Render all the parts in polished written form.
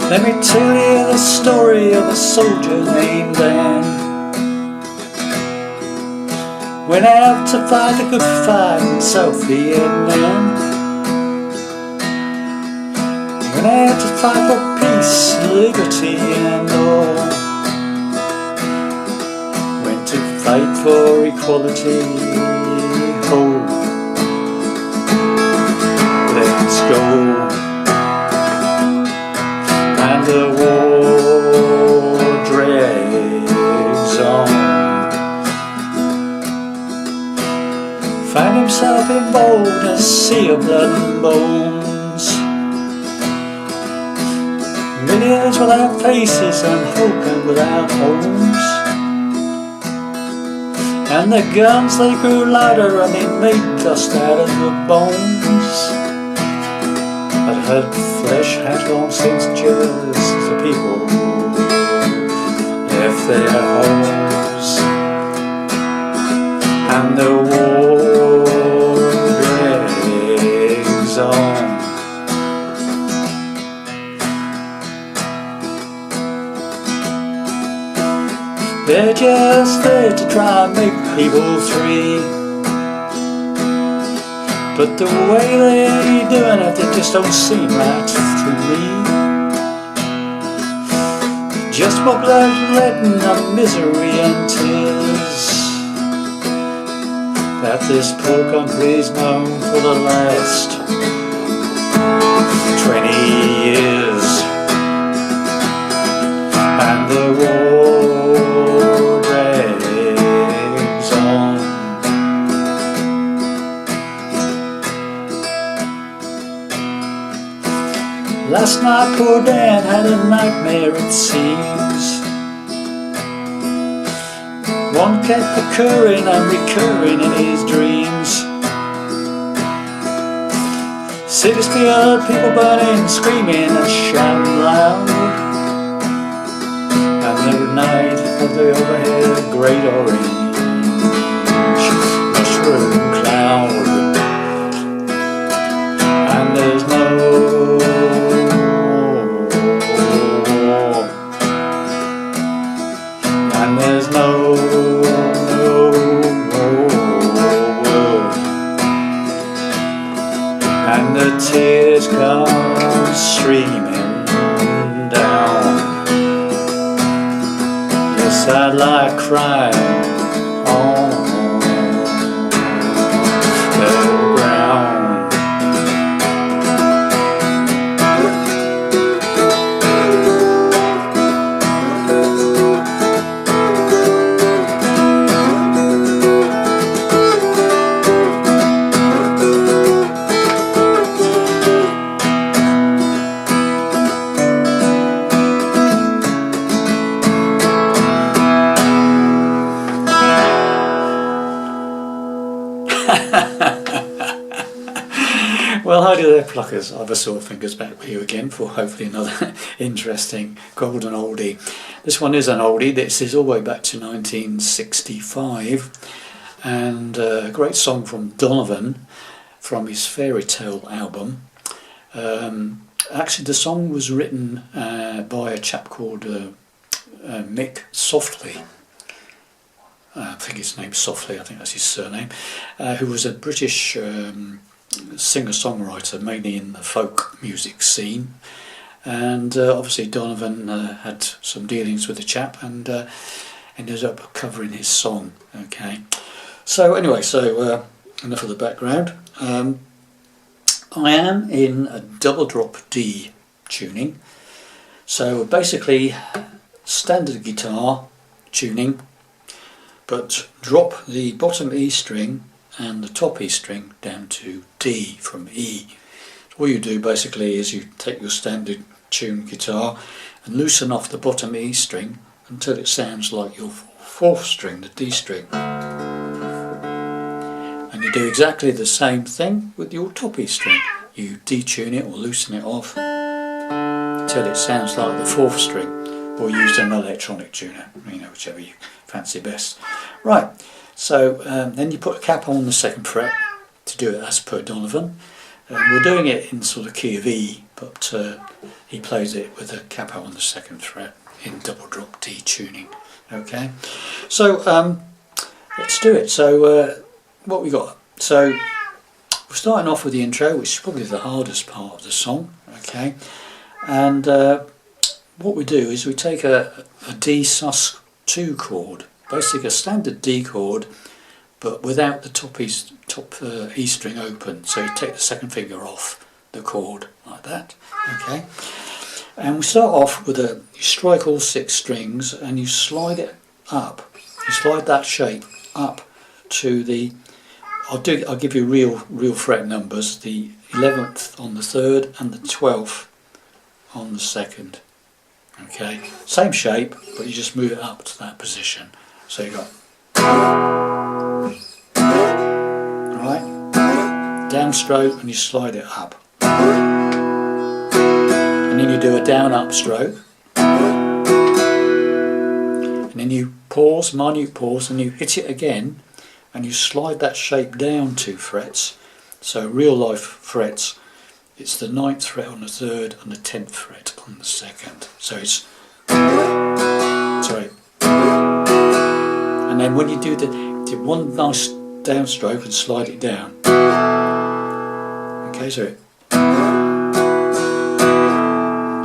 Let me tell you the story of a soldier named Dan. Went out to fight a good fight in South Vietnam. Went out to fight for peace, liberty and all. Went to fight for equality. Oh, let's go. And the war drags on. Found himself involved in a sea of blood and bones. Millions without faces and hope and without homes. And the guns, they grew louder and they made dust out of the bones. But her flesh had long since just the people left their homes. And the war drags on. They're just there to try and make people free. But the way they're doing it, it just don't seem right to me. Just more bloodletting and misery and tears that this poor country's known for the last 20 years. And the war drags on. Last night poor Dan had a nightmare it seems. One kept occurring and recurring in his dreams. Cities filled, people burning, screaming and shouting loud. And the night of the overhead great orange mushroom cloud. And there's no and there's no and the tears come streaming down. Yes, I'd like crying on the ground. Well, hi there pluckers, I've a sore fingers back with you again for hopefully another interesting golden oldie. This one is an oldie. This is all the way back to 1965 and a great song from Donovan from his Fairy Tale album. Actually the song was written by a chap called Mick Softly. I think his name's Softly, I think that's his surname, who was a British singer-songwriter mainly in the folk music scene, and obviously Donovan had some dealings with the chap and ended up covering his song. Okay, so anyway, enough of the background. I am in a double drop D tuning, so basically standard guitar tuning, but drop the bottom E string and the top E string down to D from E. So all you do basically is you take your standard tuned guitar and loosen off the bottom E string until it sounds like your fourth string, the D string. And you do exactly the same thing with your top E string. You detune it or loosen it off until it sounds like the fourth string, or use an electronic tuner, whichever you fancy best. Right. So then you put a cap on the second fret to do it as per Donovan. We're doing it in sort of key of E but he plays it with a capo on the 2nd fret in double drop D tuning. Okay, so let's do it. So what we got? So we're starting off with the intro, which is probably the hardest part of the song. Okay, and what we do is we take a D sus2 chord, basically a standard D chord, but without the top E string open. So you take the 2nd finger off the chord like that. Okay, and we start off with you strike all 6 strings and you slide it up. You slide that shape up to the, I'll give you real fret numbers, the 11th on the 3rd and the 12th on the 2nd. Okay, same shape, but you just move it up to that position. So you got, right, downstroke and you slide it up. And then you do a down up stroke. And then you pause, minute pause, and you hit it again and you slide that shape down 2 frets. So real life frets, it's the 9th fret on the 3rd and the 10th fret on the 2nd. So it's, sorry. And then when you do one nice downstroke and slide it down. Okay, so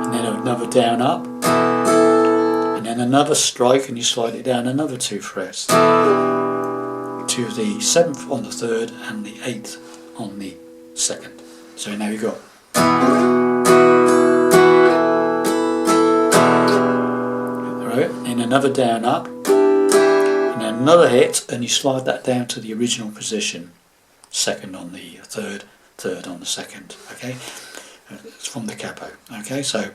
and then another down up, and then another strike and you slide it down another 2 frets to the 7th on the 3rd and the 8th on the 2nd. So now you've got, right, and another down up, and then another hit, and you slide that down to the original position, 2nd on the 3rd, 3rd on the 2nd. Okay, it's from the capo. Okay, so.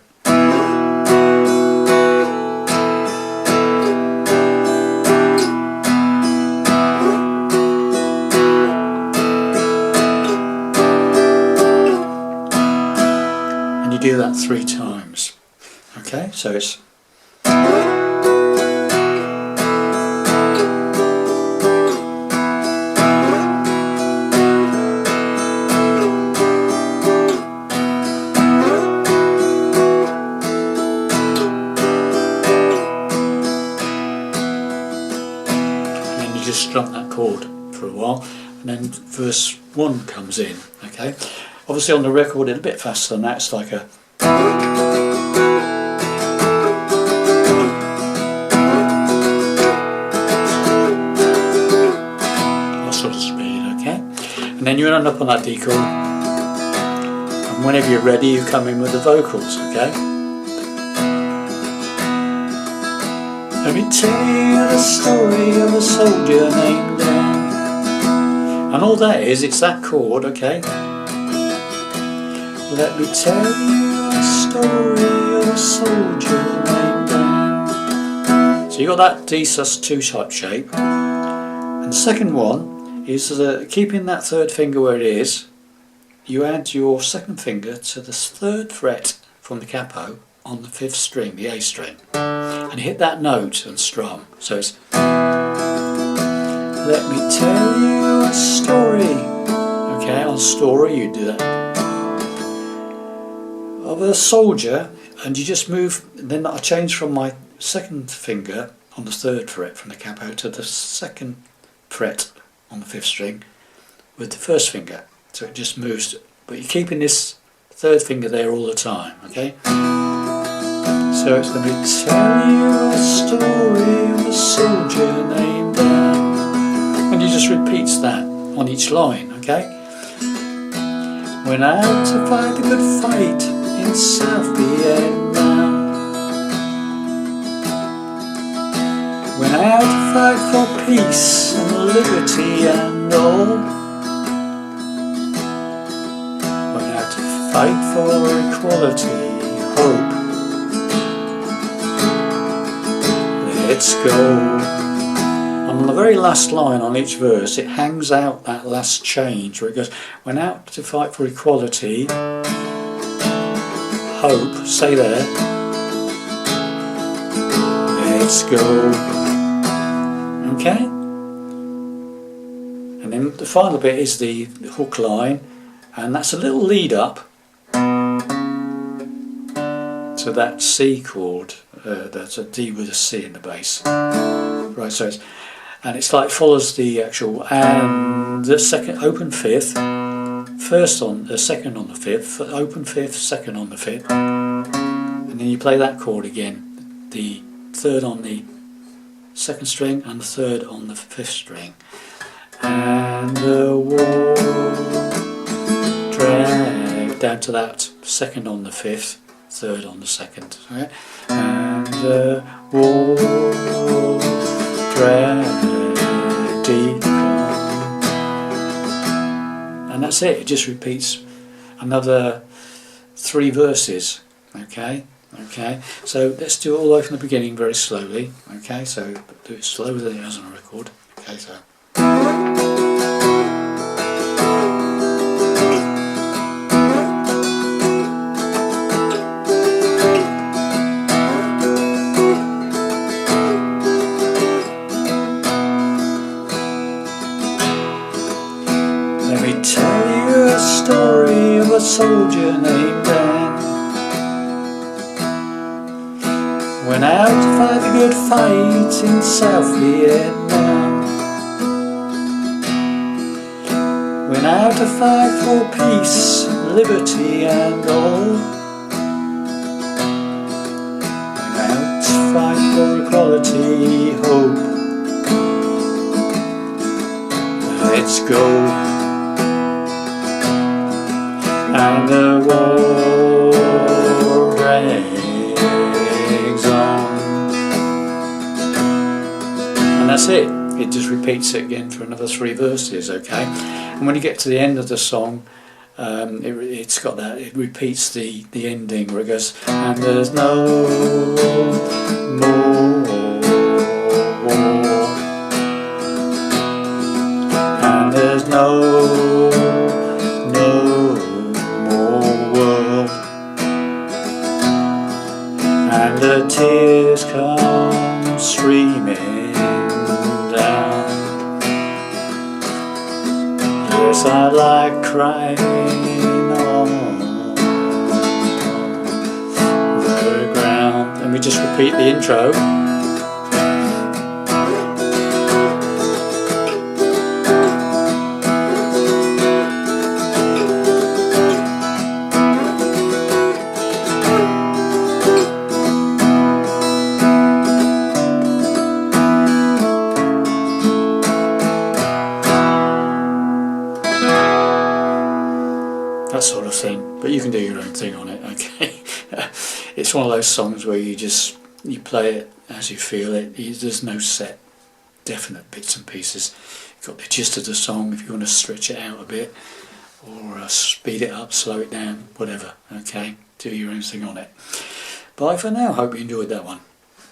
Do that 3 times. Okay, so it's, and then you just strum that chord for a while, and then verse 1 comes in. Okay, obviously on the record it's a bit faster than that. It's like a, that sort of speed. Okay, and then you end up on that D chord, and whenever you're ready you come in with the vocals. Okay, let me tell you the story of a soldier named Dan. And all that is, it's that chord. Okay, let me tell you a story of a soldier named Dan. So you got that D sus2 type shape, and the second one is keeping that 3rd finger where it is. You add your 2nd finger to the 3rd fret from the capo on the 5th string, the A string, and hit that note and strum. So it's, let me tell you a story. Okay, on story you do that, of a soldier, and you just move. Then I change from my 2nd finger on the 3rd fret from the capo to the 2nd fret on the 5th string with the 1st finger. So it just moves, but you're keeping this 3rd finger there all the time. Okay. So it's, let me tell you a story of a soldier named Dan, and you just repeats that on each line. Okay. Went out to fight a good fight in South Vietnam. Went out to fight for peace and liberty and all. Went out to fight for equality, hope. Let's go. On the very last line on each verse, it hangs out that last change where it goes, went out to fight for equality, hope, stay there, let's go. Okay? And then the final bit is the hook line, and that's a little lead up, So that C chord, that's a D with a C in the bass. Right, so it's like follows the actual, and the second open fifth, first on the second on the fifth, open fifth, second on the fifth, and then you play that chord again, the third on the second string and the third on the fifth string, and the wall drag down to that second on the fifth, third on the second, right? And the wall drag deep on, and that's it. It just repeats another 3 verses. Okay, so let's do it all over from the beginning very slowly. Okay, so do it slower than it is on a record. Okay, so let me tell you a story of a soldier named Dan. Went out to fight the good fight in South Vietnam. Went out to fight for peace, liberty and all. Went out to fight for equality, hope. Let's go. And the war drags on. And that's it. It just repeats it again for another 3 verses, okay? And when you get to the end of the song, it's got that, it repeats the ending where it goes, and there's no more war, and there's no more world, and the tears come streaming down. Yes, I like crying on the ground. And we just repeat the intro. That sort of thing, but you can do your own thing on it, okay? It's one of those songs where you play it as you feel it. There's no set definite bits and pieces. You've got the gist of the song if you want to stretch it out a bit, or speed it up, slow it down, whatever, okay? Do your own thing on it. Bye for now, hope you enjoyed that one.